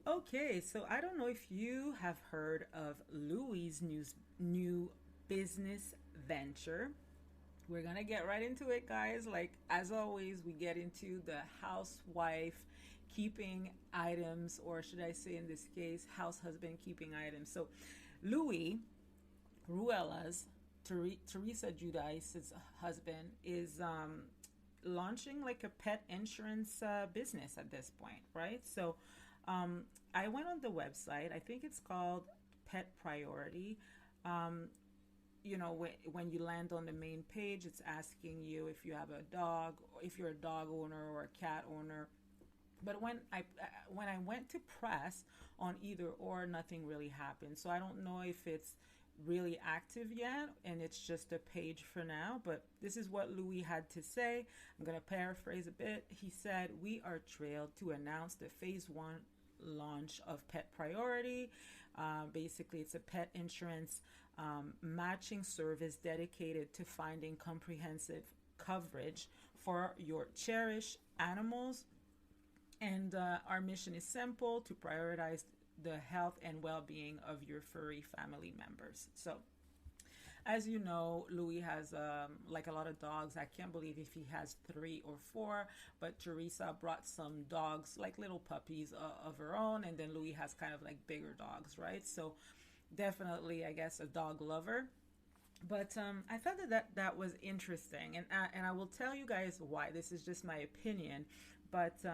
Okay, so I don't know if you have heard of Louie's new business venture. We're gonna get right into it, guys. Like as always, we get into the housewife keeping items, or should I say, in this case, house husband keeping items. So, Louie Ruelas, Teresa Giudice's husband, is launching like a pet insurance business at this point, right? So I went on the website. I think it's called Pet Priority. When you land on the main page, it's asking you if you have a dog, or if you're a dog owner or a cat owner. But when I went to press on either or, nothing really happened. So I don't know if it's really active yet and it's just a page for now. But this is what Louis had to say. I'm going to paraphrase a bit. He said, "We are thrilled to announce the phase 1 launch of Pet Priority. Basically, it's a pet insurance matching service dedicated to finding comprehensive coverage for your cherished animals. And our mission is simple: to prioritize the health and well being of your furry family members." So, as you know, Louis has like a lot of dogs. I can't believe if he has 3 or 4, but Teresa brought some dogs, like little puppies of her own, and then Louis has kind of like bigger dogs, right? So, definitely, I guess, a dog lover. But I thought that was interesting, and I will tell you guys why. This is just my opinion, but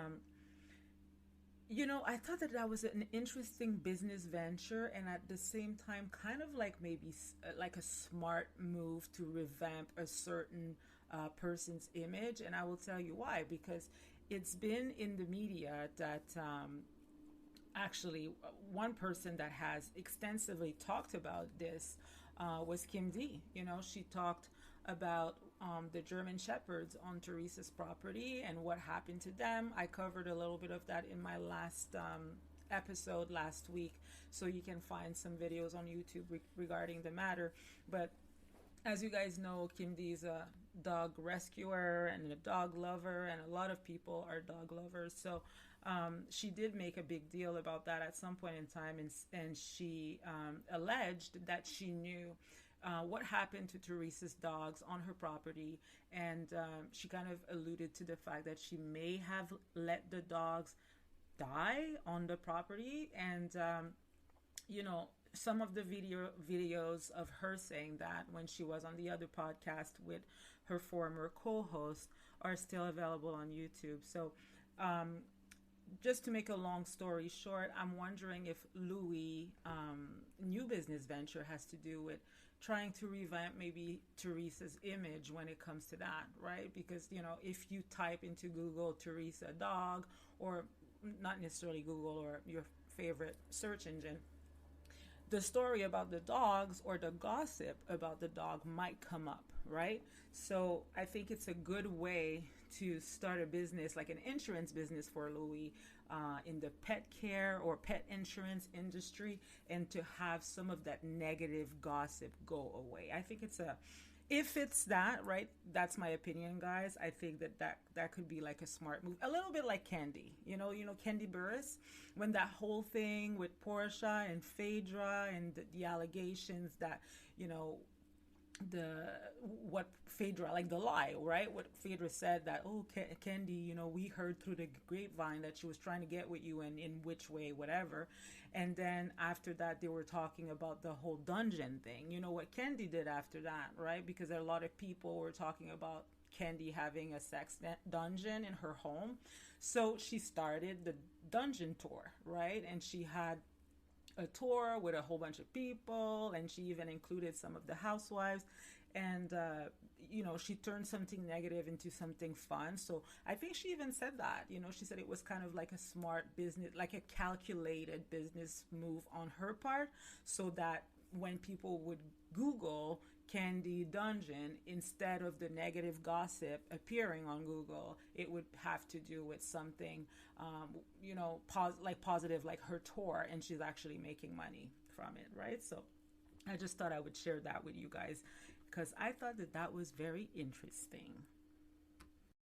I thought that was an interesting business venture, and at the same time, kind of like maybe like a smart move to revamp a certain person's image. And I will tell you why, because it's been in the media that actually one person that has extensively talked about this was Kim D. She talked about the German Shepherds on Teresa's property and what happened to them. I covered a little bit of that in my last episode last week, so you can find some videos on YouTube regarding the matter. But as you guys know, Kim D is a dog rescuer and a dog lover, and a lot of people are dog lovers. So she did make a big deal about that at some point in time, and she alleged that she knew what happened to Teresa's dogs on her property, and she kind of alluded to the fact that she may have let the dogs die on the property. And some of the videos of her saying that when she was on the other podcast with her former co-host are still available on YouTube. So just to make a long story short, I'm wondering if Louis' new business venture has to do with trying to revamp maybe Teresa's image when it comes to that, right? Because, if you type into Google Teresa dog, or not necessarily Google or your favorite search engine, the story about the dogs or the gossip about the dog might come up, right? So I think it's a good way to start a business, like an insurance business for Louis, in the pet care or pet insurance industry, and to have some of that negative gossip go away. I think if it's that, right, that's my opinion, guys. I think that could be like a smart move, a little bit like Candy. Candy Burris, when that whole thing with Portia and Phaedra and the allegations that the what Phaedra, like the lie, right? What Phaedra said, that, oh, Candy, we heard through the grapevine that she was trying to get with you, and in which way, whatever. And then after that, they were talking about the whole dungeon thing. You know what Candy did after that, right? Because a lot of people were talking about Candy having a sex dungeon in her home. So she started the dungeon tour, right? And she had a tour with a whole bunch of people, and she even included some of the housewives. And she turned something negative into something fun. So I think she even said that, she said it was kind of like a smart business, like a calculated business move on her part, so that when people would Google Candy Dungeon, instead of the negative gossip appearing on Google, it would have to do with something, like positive, like her tour, and she's actually making money from it, right? So I just thought I would share that with you guys, because I thought that was very interesting.